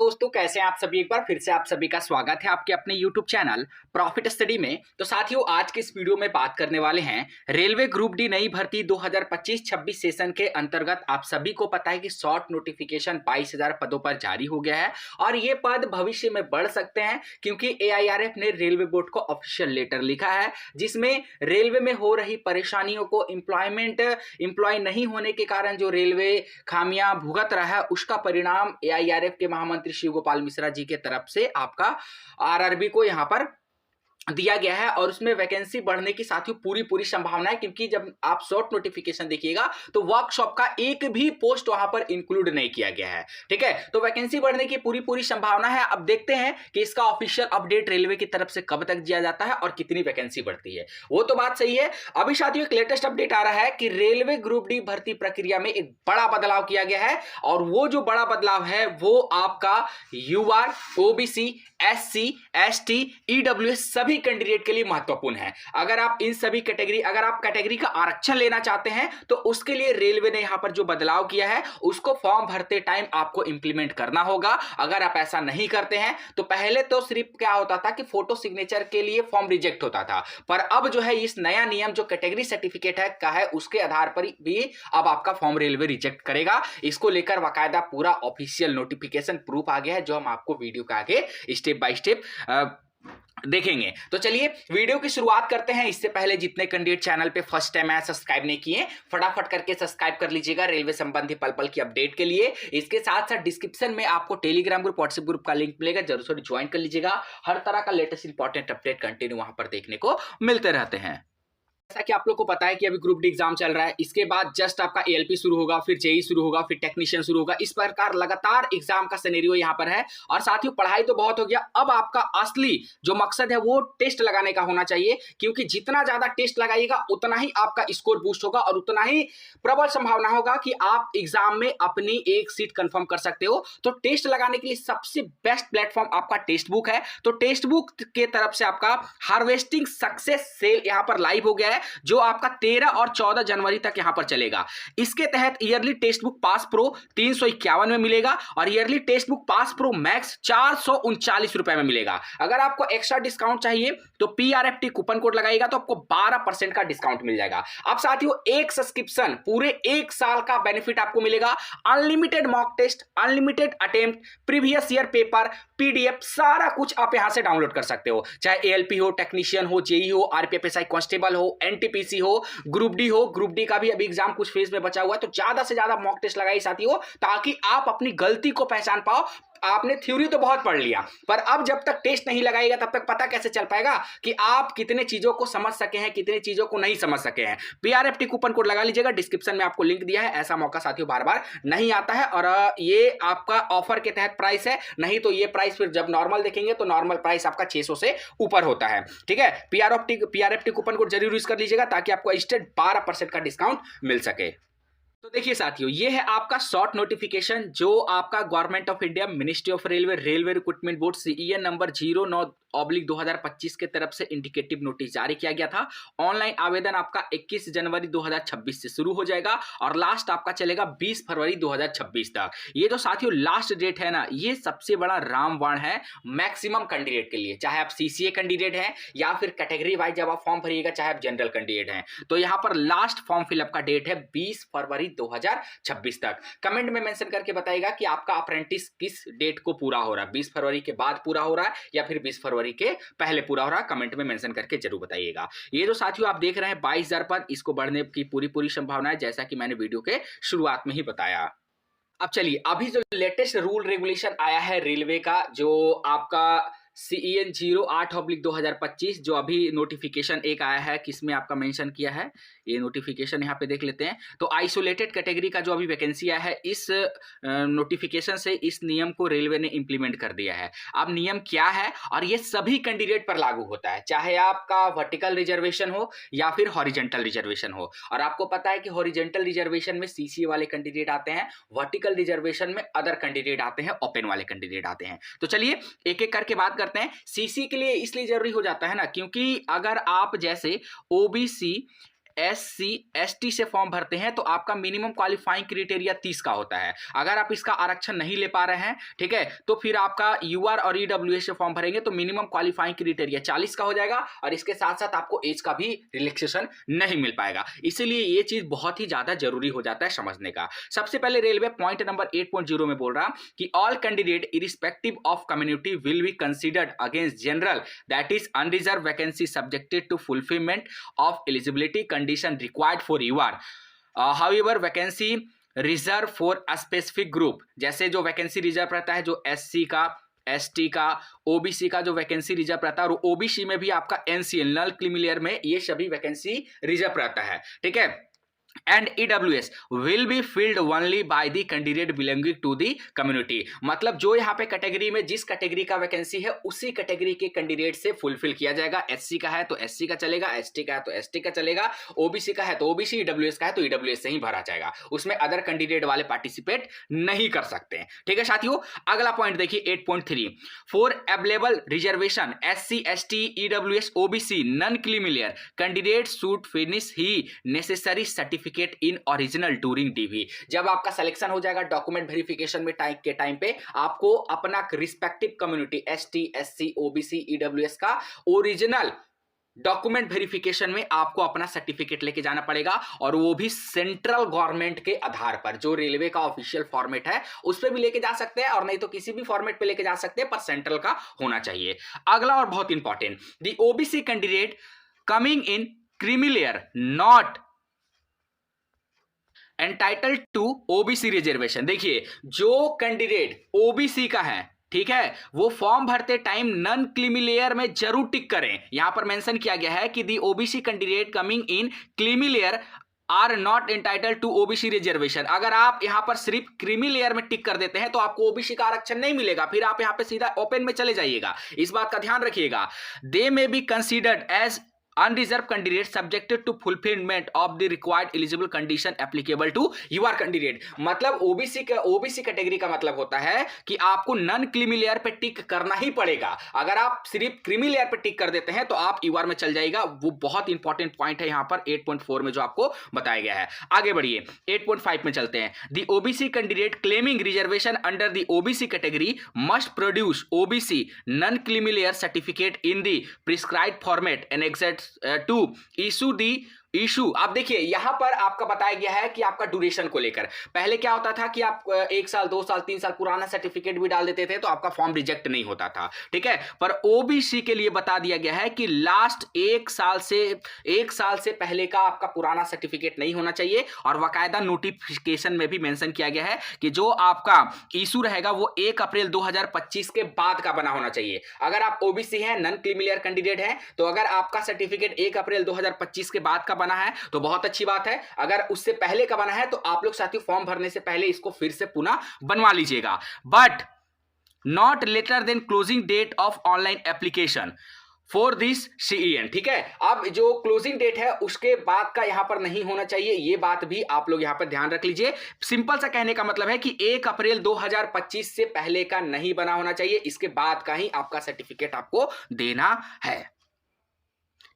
दोस्तों कैसे हैं आप सभी। एक बार फिर से आप सभी का स्वागत है आपके अपने YouTube चैनल प्रॉफिट स्टडी में। तो साथियों आज के इस वीडियो में बात करने वाले हैं रेलवे ग्रुप डी नई भर्ती 2025-26 सेशन के अंतर्गत। आप सभी को पता है कि शॉर्ट नोटिफिकेशन 22,000 पदों पर जारी हो गया है और ये पद भविष्य में बढ़ सकते हैं क्योंकि AIRF ने रेलवे बोर्ड को ऑफिशियल लेटर लिखा है जिसमें रेलवे में हो रही परेशानियों को एम्प्लॉय नहीं होने के कारण जो रेलवे खामियां भुगत रहा है उसका परिणाम AIRF के महामंत्री शिव गोपाल मिश्रा जी के तरफ से आपका RRB को यहां पर दिया गया है और उसमें वैकेंसी बढ़ने की साथियों पूरी संभावना है क्योंकि जब आप शॉर्ट नोटिफिकेशन देखिएगा तो वर्कशॉप का एक भी पोस्ट वहां पर इंक्लूड नहीं किया गया है। ठीक है, तो वैकेंसी बढ़ने की पूरी संभावना है। अब देखते हैं कि इसका ऑफिशियल अपडेट रेलवे की तरफ से कब तक दिया जाता है और कितनी वैकेंसी बढ़ती है। वो तो बात सही है। अभी साथियों एक लेटेस्ट अपडेट आ रहा है कि रेलवे ग्रुप डी भर्ती प्रक्रिया में एक बड़ा बदलाव किया गया है और वो जो बड़ा बदलाव है वो आपका UR, OBC, SC, ST, EWS सभी कैंडिडेट के लिए महत्वपूर्ण है। अगर आप कैटेगरी का आरक्षण लेना चाहते हैं तो उसके लिए रेलवे ने यहां पर जो बदलाव किया है उसको फॉर्म भरते टाइम आपको इंप्लीमेंट करना होगा। अगर आप ऐसा नहीं करते हैं तो पहले तो सिर्फ क्या होता था कि फोटो सिग्नेचर के लिए फॉर्म रिजेक्ट होता था, पर अब जो है इस नया नियम जो कैटेगरी सर्टिफिकेट है का है उसके आधार पर भी अब आपका फॉर्म रेलवे रिजेक्ट करेगा। इसको लेकर बाकायदा पूरा ऑफिशियल नोटिफिकेशन प्रूफ आ गया है जो हम आपको वीडियो के आगे स्टेप बाय स्टेप देखेंगे। तो चलिए वीडियो की शुरुआत करते हैं। इससे पहले जितने कैंडिडेट चैनल पे फर्स्ट टाइम आया सब्सक्राइब नहीं किए फटाफट करके सब्सक्राइब कर लीजिएगा रेलवे संबंधी पल पल की अपडेट के लिए। इसके साथ साथ डिस्क्रिप्शन में आपको टेलीग्राम ग्रुप, व्हाट्सएप ग्रुप का लिंक मिलेगा, जरूर से ज्वाइन कर लीजिएगा। हर तरह का लेटेस्ट इंपॉर्टेंट अपडेट कंटिन्यू वहां पर देखने को मिलते रहते हैं। जैसा कि आप लोग को पता है कि अभी ग्रुप डी एग्जाम चल रहा है, इसके बाद जस्ट आपका ALP शुरू होगा, फिर JEE शुरू होगा, फिर टेक्नीशियन शुरू होगा। इस प्रकार लगातार एग्जाम का सिनेरियो यहां पर है और साथियों पढ़ाई तो बहुत हो गया। अब आपका असली जो मकसद है वो टेस्ट लगाने का होना चाहिए क्योंकि जितना ज्यादा टेस्ट लगाइएगा उतना ही आपका स्कोर बूस्ट होगा और उतना ही प्रबल संभावना होगा कि आप एग्जाम में अपनी एक सीट कंफर्म कर सकते हो। तो टेस्ट लगाने के लिए सबसे बेस्ट प्लेटफॉर्म आपका टेक्स्ट बुक है। तो टेक्स्ट बुक के तरफ से आपका हार्वेस्टिंग सक्सेस सेल यहां पर लाइव हो गया है जो आपका 13 और 14 जनवरी तक यहां पर चलेगा। इसके तहत yearly text book pass pro 351 में मिलेगा और yearly text book pass pro max 439 रुपए में मिलेगा। अगर आपको एक्स्ट्रा डिस्काउंट चाहिए तो PRFT कूपन कोड लगाएगा तो आपको 12% का डिस्काउंट मिल जाएगा। अब साथियों एक सब्सक्रिप्शन पूरे एक साल का बेनिफिट आपको मिलेगा। Unlimited mock test, unlimited attempt, previous year paper, PDF सारा कुछ आप यहां से डाउनलोड कर सकते हो। चाहे ALP हो, टेक्नीशियन हो, JEE हो, RPFSI कांस्टेबल हो, NTPC हो, ग्रुप डी हो। ग्रुप डी का भी अभी एग्जाम कुछ फेज में बचा हुआ है तो ज्यादा से ज्यादा मॉक टेस्ट लगाइए साथियों ताकि आप अपनी गलती को पहचान पाओ। आपने थ्योरी तो बहुत पढ़ लिया पर अब जब तक टेस्ट नहीं लगाएगा तब तक पता कैसे चल पाएगा कि आप कितने चीजों को समझ सके हैं, कितने चीजों को नहीं समझ सके हैं। PRFT कूपन कोड लगा लीजिएगा, डिस्क्रिप्शन में आपको लिंक दिया है। ऐसा मौका साथियों बार बार नहीं आता है और ये आपका ऑफर के तहत प्राइस है, नहीं तो ये प्राइस फिर जब नॉर्मल देखेंगे तो नॉर्मल प्राइस आपका 600 से ऊपर होता है। ठीक है, PRFT कूपन कोड जरूर यूज कर लीजिएगा ताकि आपको इंस्टेंट 12% का डिस्काउंट मिल सके। तो देखिए साथियों ये है आपका शॉर्ट नोटिफिकेशन जो आपका government of India ministry of railway recruitment board CEN number 09/2025 के तरफ से इंडिकेटिव नोटिस जारी किया गया था। ऑनलाइन आवेदन आपका 21 जनवरी 2026 से शुरू हो जाएगा और लास्ट आपका चलेगा 20 फरवरी 2026 तक। ये जो साथियों लास्ट डेट है ना, ये सबसे बड़ा रामबाण है मैक्सिमम कैंडिडेट के लिए, चाहे आप CCA कैंडिडेट हैं या फिर कैटेगरी वाइज जब आप फॉर्म भरिएगा चाहे आप जनरल कैंडिडेट हैं। तो यहां पर लास्ट फॉर्म फिलअप का डेट है 20 फरवरी 2026 तक। कमेंट में मेंशन करके बताइएगा कि आपका अप्रेंटिस किस डेट को पूरा हो रहा है, 20 फरवरी के बाद पूरा हो रहा है या फिर 20 फरवरी के पहले पूरा हो रहा है। कमेंट में मेंशन करके जरूर बताइएगा। ये जो साथियों आप देख रहे हैं 22,000 पद, इसको बढ़ने की पूरी संभावना है जैसा कि मैंने वीडियो के शुरुआत में ही बताया। अब चलिए अभी जो लेटेस्ट रूल रेगुलेशन आया है रेलवे का जो आपका CEN 08/2025 जो अभी नोटिफिकेशन एक आया है किसमें आपका मेंशन किया है, ये नोटिफिकेशन यहाँ पे देख लेते हैं। तो आइसोलेटेड कैटेगरी का जो अभी वैकेंसी आया है इस नोटिफिकेशन से इस नियम को रेलवे ने इंप्लीमेंट कर दिया है। अब नियम क्या है और ये सभी कैंडिडेट पर लागू होता है, चाहे आपका वर्टिकल रिजर्वेशन हो या फिर हॉरिजेंटल रिजर्वेशन हो। और आपको पता है कि हॉरिजेंटल रिजर्वेशन में CCA वाले कैंडिडेट आते हैं, वर्टिकल रिजर्वेशन में अदर कैंडिडेट आते हैं, ओपन वाले कैंडिडेट आते हैं। तो चलिए एक एक करके बात करते हैं। CC के लिए इसलिए जरूरी हो जाता है ना क्योंकि अगर आप जैसे OBC SC ST से फॉर्म भरते हैं तो आपका मिनिमम क्वालिफाइंग क्राइटेरिया 30 का होता है। अगर आप इसका आरक्षण नहीं ले पा रहे हैं, ठीक है, तो फिर आपका UR और EWS से फॉर्म भरेंगे तो मिनिमम क्वालिफाइंग क्राइटेरिया 40 का हो जाएगा और इसके साथ साथ आपको एज का भी रिलैक्सेशन नहीं मिल पाएगा। इसीलिए ये चीज बहुत ही ज्यादा जरूरी हो जाता है समझने का। सबसे पहले रेलवे पॉइंट नंबर 8.0 में बोल रहा कि all candidate irrespective of community will be considered against general that is unreserve vacancy subjected to fulfilment of eligibility condition required for UR। However vacancy reserve for a specific group, जैसे जो vacancy reserve रहता है जो SC का, ST का, OBC का जो vacancy reserve रहता है, और OBC में भी आपका NCL नल क्रीमी में ये सभी वैकेंसी रिजर्व रहता है, ठीक है। And EWS will be filled only by the candidate belonging to the community, मतलब जो यहाँ पे कैटेगरी में जिस कैटेगरी का वैकेंसी है उसी कैटेगरी के कैंडिडेट से फुलफिल किया जाएगा। SC का है तो SC का चलेगा, ST का है तो ST का चलेगा, OBC का है तो OBC, EWS का है तो EWS से ही भरा जाएगा, उसमें अदर कैंडिडेट वाले पार्टिसिपेट नहीं कर सकते हैं, ठीक है साथियों। अगला पॉइंट देखिए 8.3 for available reservation SC ST EWS OBC non creamy layer candidate should finish he necessary certificate in original during DV। जब आपका सिलेक्शन हो जाएगा डॉक्यूमेंट वेरिफिकेशन में टाइम पे आपको अपना respective community ST SC OBC EWS का ओरिजिनल डॉक्यूमेंट वेरिफिकेशन में आपको अपना सर्टिफिकेट लेके जाना पड़ेगा, और वो भी सेंट्रल गवर्नमेंट के आधार पर। जो रेलवे का ऑफिशियल फॉर्मेट है उस पर भी लेके जा सकते हैं और नहीं तो किसी भी फॉर्मेट पे लेके जा सकते हैं, पर सेंट्रल का होना चाहिए। अगला और बहुत important, the OBC candidate coming in creamy layer not entitled to OBC reservation. देखिए जो कैंडिडेट OBC का है, ठीक है, वो फॉर्म भरते टाइम नॉन क्रीमी लेयर में जरूर टिक करें। यहां पर मेंशन किया गया है कि the OBC candidate coming in creamy layer are not entitled to OBC reservation. अगर आप यहां पर सिर्फ क्रीमी लेयर में टिक कर देते हैं तो आपको OBC का आरक्षण नहीं मिलेगा, फिर आप यहां पे सीधा ओपन में चले जाइएगा। इस बात का ध्यान रखिएगा। They may be considered as unreserved candidate subjected to fulfillment of the required eligible condition applicable to your candidate। मतलब OBC कैटेगरी का मतलब होता है कि आपको नॉन क्रीमी लेयर पे टिक करना ही पड़ेगा। अगर आप सिर्फ क्रीमी लेयर पे टिक कर देते हैं तो आप UR में चल जाएगा। वो बहुत इंपॉर्टेंट पॉइंट है यहाँ पर 8.4 में जो आपको बताया गया है। आगे बढ़िए 8.5 में चलते हैं। The OBC candidate claiming reservation under the OBC category must produce OBC non creamy layer certificate in the prescribed format and exact to issue the issue. आप देखिए यहां पर आपका बताया गया है कि आपका ड्यूरेशन को लेकर, पहले क्या होता था कि आप 1 साल 2 साल 3 साल पुराना सर्टिफिकेट भी डाल देते थे तो आपका फॉर्म रिजेक्ट नहीं होता था, ठीक है। पर OBC के लिए बता दिया गया है कि लास्ट 1 साल से पहले का आपका पुराना सर्टिफिकेट नहीं होना चाहिए, और बाकायदा नोटिफिकेशन में भी मेंशन किया गया है कि जो आपका इशू रहेगा वो 1 अप्रैल 2025 के बाद का बना होना चाहिए। अगर आप OBC हैं, नॉन क्रीमी लेयर कैंडिडेट हैं, तो अगर आपका सर्टिफिकेट 1 अप्रैल 2025 के बाद का बना है तो बहुत अच्छी बात है। अगर उससे पहले का बना है तो आप लोग साथियों फॉर्म भरने से पहले इसको फिर से पुनः बनवा लीजिएगा, but not later than closing date of online application for this CEN, ठीक है। अब जो क्लोजिंग डेट है उसके बाद का यहां पर नहीं होना चाहिए, ये बात भी आप लोग यहां पर ध्यान रख लीजिए। सिंपल सा कहने का मतलब है कि 1 अप्रैल 2025 से पहले का नहीं बना होना चाहिए, इसके बाद का ही आपका सर्टिफिकेट आपको देना है,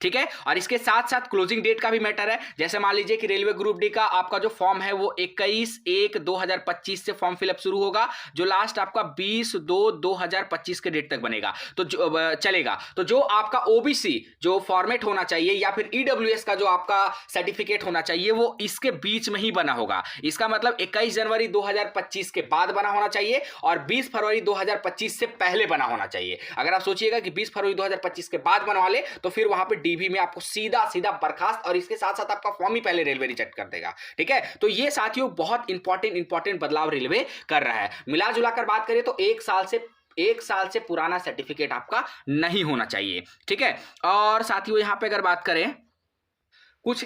ठीक है। और इसके साथ साथ क्लोजिंग डेट का भी मैटर है। जैसे मान लीजिए कि रेलवे ग्रुप डी का आपका जो फॉर्म है वो 21/1/2025 से फॉर्म फिलअप शुरू होगा, जो लास्ट आपका 20/2/2025 के डेट तक बनेगा तो चलेगा। तो जो आपका OBC जो फॉर्मेट होना चाहिए या फिर EWS का जो आपका सर्टिफिकेट होना चाहिए वो इसके बीच में ही बना होगा। इसका मतलब 21 जनवरी 2025 के बाद बना होना चाहिए और 20 फरवरी 2025 से पहले बना होना चाहिए। अगर आप सोचिएगा कि 20 फरवरी 2025 के बाद बनवा ले तो फिर वहां पे DV में आपको सीधा बर्खास्त, और इसके साथ साथ आपका फॉर्म ही पहले रेलवे रिजेक्ट कर देगा, ठीक है। तो ये साथियों बहुत इंपॉर्टेंट बदलाव रेलवे कर रहा है। मिला जुलाकर बात करें तो 1 साल से पुराना सर्टिफिकेट आपका नहीं होना चाहिए, ठीक है। और साथियों यहां पे अगर बात करें कुछ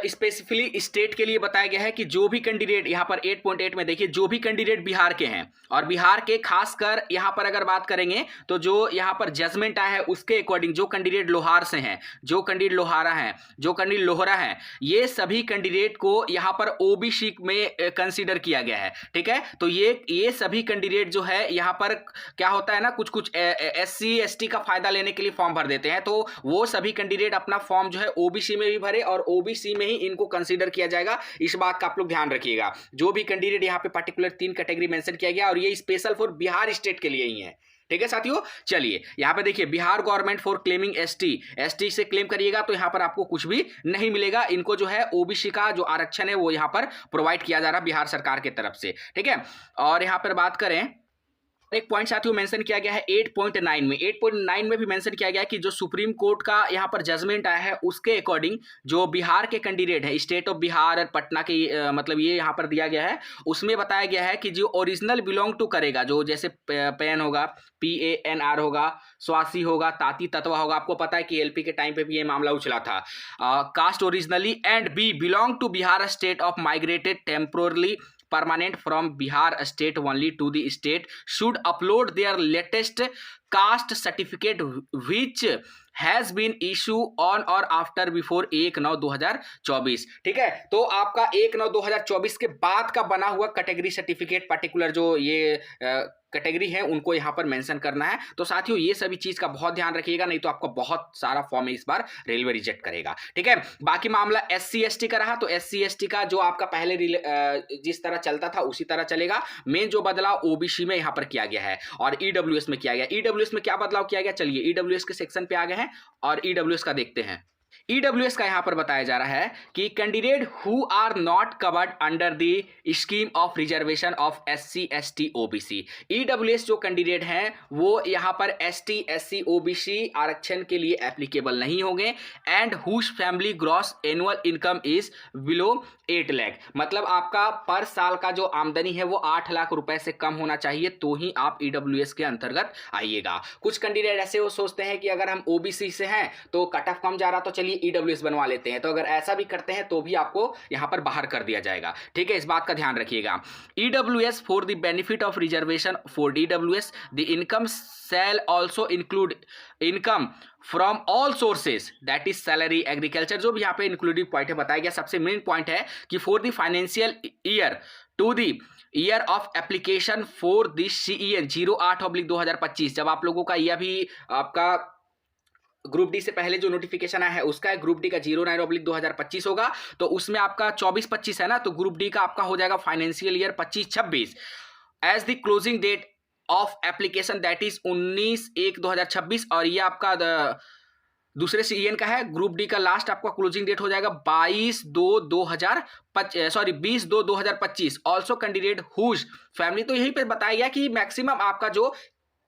स्पेसिफिकली स्टेट के लिए बताया गया है कि जो भी कैंडिडेट यहाँ पर 8.8 में देखिए, जो भी कैंडिडेट बिहार के हैं और बिहार के खासकर यहाँ पर अगर बात करेंगे तो जो यहाँ पर जजमेंट आया है उसके अकॉर्डिंग जो कैंडिडेट लोहार से हैं, जो कैंडिडेट लोहारा हैं, जो कैंडिडेट लोहरा हैं, ये सभी कैंडिडेट को यहाँ पर OBC में कंसीडर किया गया है, ठीक है। तो ये सभी कैंडिडेट जो है यहाँ पर क्या होता है ना, कुछ SC ST का फायदा लेने के लिए फॉर्म भर देते हैं, तो वो सभी कैंडिडेट अपना फॉर्म जो है OBC में भी भरे और ओबीसी में ही इनको कंसीडर किया जाएगा। इस बात का आप लोग ध्यान रखिएगा। जो भी कैंडिडेट यहाँ पे पर्टिकुलर 3 कैटेगरी मेंशन किया गया और ये स्पेशल फॉर बिहार स्टेट के लिए ही है। ठीक है साथियों, चलिए यहाँ पे देखिए, Bihar government for claiming ST से क्लेम करिएगा तो यहाँ पर आपको कुछ भी नहीं मिलेगा। इनको जो है ओबीसी का जो आरक्षण है वो यहाँ पर प्रोवाइड किया जा रहा है बिहार सरकार की तरफ से। ठीक है, और यहाँ पर बात करें, एक पॉइंट साथियों मेंशन किया गया है 8.9 में। 8.9 में भी मेंशन किया गया है कि जो सुप्रीम कोर्ट का यहाँ पर जजमेंट आया है उसके अकॉर्डिंग जो बिहार के कैंडिडेट है, स्टेट ऑफ बिहार और पटना के मतलब ये यहाँ पर दिया गया है, उसमें बताया गया है कि जो ओरिजिनल बिलोंग टू करेगा, जो जैसे पैन होगा, PANR होगा, स्वासी होगा, ताती तत्वा होगा, आपको पता है कि LP के टाइम पे भी ये मामला उछला था। Caste originally and be belong to Bihar state of migrated temporally permanent from Bihar state only to the state should upload their latest caste certificate which has been issued on or after before 1/9/2024। ठीक है, तो आपका 1/9/2024 के बाद का बना हुआ category certificate particular जो ये कैटेगरी है उनको यहाँ पर मेंशन करना है। तो साथियों ये सभी चीज का बहुत ध्यान रखिएगा, नहीं तो आपको बहुत सारा फॉर्म इस बार रेलवे रिजेक्ट करेगा। ठीक है, बाकी मामला SC/ST का रहा तो SC/ST का जो आपका पहले जिस तरह चलता था उसी तरह चलेगा। मेन जो बदलाव ओबीसी में यहाँ पर किया गया है और EWS में किया गया। EWS में क्या बदलाव किया गया, चलिए EWS के सेक्शन पे आ गए हैं और EWS का देखते हैं। EWS का यहां पर बताया जा रहा है कि candidate who are not covered under the scheme of reservation of SC/ST OBC। EWS जो कैंडिडेट हैं वो यहां पर ST SC OBC आरक्षण के लिए एप्लीकेबल नहीं होंगे and whose family gross annual income is below 8 lakh. मतलब आपका पर साल का जो आमदनी है वो 8 लाख रुपए से कम होना चाहिए तो ही आप EWS के अंतर्गत आइएगा। कुछ कैंडिडेट ऐसे वो सोचते हैं कि अगर हम OBC से हैं तो कट ऑफ कम जा रहा तो चलिए EWS बनवा लेते हैं, तो अगर ऐसा भी करते हैं तो भी आपको यहां पर बाहर कर दिया जाएगा। ठीक है, इस बात का ध्यान रखिएगा। EWS for the benefit of reservation for EWS the income shall also include income from all sources that is salary, agriculture, जो भी यहाँ पे इंक्लूडिव पॉइंट है बताया गया। सबसे मेन पॉइंट है कि for the financial year to the year of application for this CEN 08/2025, जब आप लोगों का यह भी आपका ग्रुप डी से पहले जो नोटिफिकेशन आया है उसका है, ग्रुप डी का 09/2025 होगा, तो उसमें आपका 24-25 है ना, तो ग्रुप डी का आपका हो जाएगा financial year 25-26 as the closing date of application that is 19/1/2026। और ये आपका दूसरे CEN का है, ग्रुप डी का लास्ट आपका क्लोजिंग डेट हो जाएगा 20/2/2025। ऑल्सो कैंडिडेट हुज फैमिली, तो यहीं पे बताया गया कि मैक्सिमम आपका जो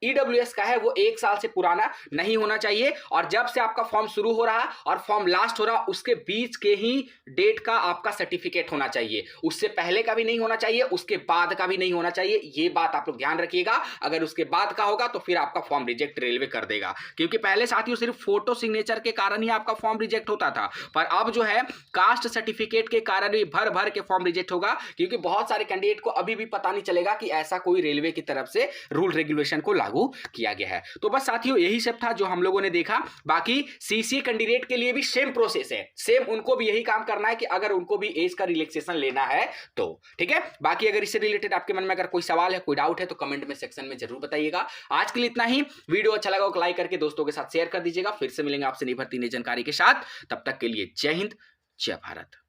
EWS का है वो 1 साल से पुराना नहीं होना चाहिए और जब से आपका फॉर्म शुरू हो रहा और फॉर्म लास्ट हो रहा उसके बीच के ही डेट का आपका सर्टिफिकेट होना चाहिए। उससे पहले का भी नहीं होना चाहिए, उसके बाद का भी नहीं होना चाहिए। ये बात आप लोग ध्यान रखिएगा। अगर उसके बाद का होगा तो फिर आपका फॉर्म रिजेक्ट रेलवे कर देगा, क्योंकि पहले साथियों सिर्फ फोटो सिग्नेचर के कारण ही आपका फॉर्म रिजेक्ट होता था, पर अब जो है कास्ट सर्टिफिकेट के कारण भी भर भर के फॉर्म रिजेक्ट होगा, क्योंकि बहुत सारे कैंडिडेट को अभी भी पता नहीं चलेगा कि ऐसा कोई रेलवे की तरफ से रूल रेगुलेशन को लागू किया गया है। तो बस साथियों यही सब था जो हम लोगों ने देखा। बाकी CCA कैंडिडेट के लिए भी सेम प्रोसेस है, सेम उनको भी यही काम करना है कि अगर उनको भी एज का रिलैक्सेशन लेना है तो। ठीक है, बाकी अगर इससे रिलेटेड आपके मन में अगर कोई सवाल है, कोई डाउट है तो कमेंट में सेक्शन में जरूर बताइएगा। आज के लिए इतना ही। वीडियो अच्छा लगा तो लाइक करके दोस्तों के साथ शेयर कर दीजिएगा। फिर से मिलेंगे आपसे नई भर्ती नई जानकारी के साथ, तब तक के लिए जय हिंद, जय भारत।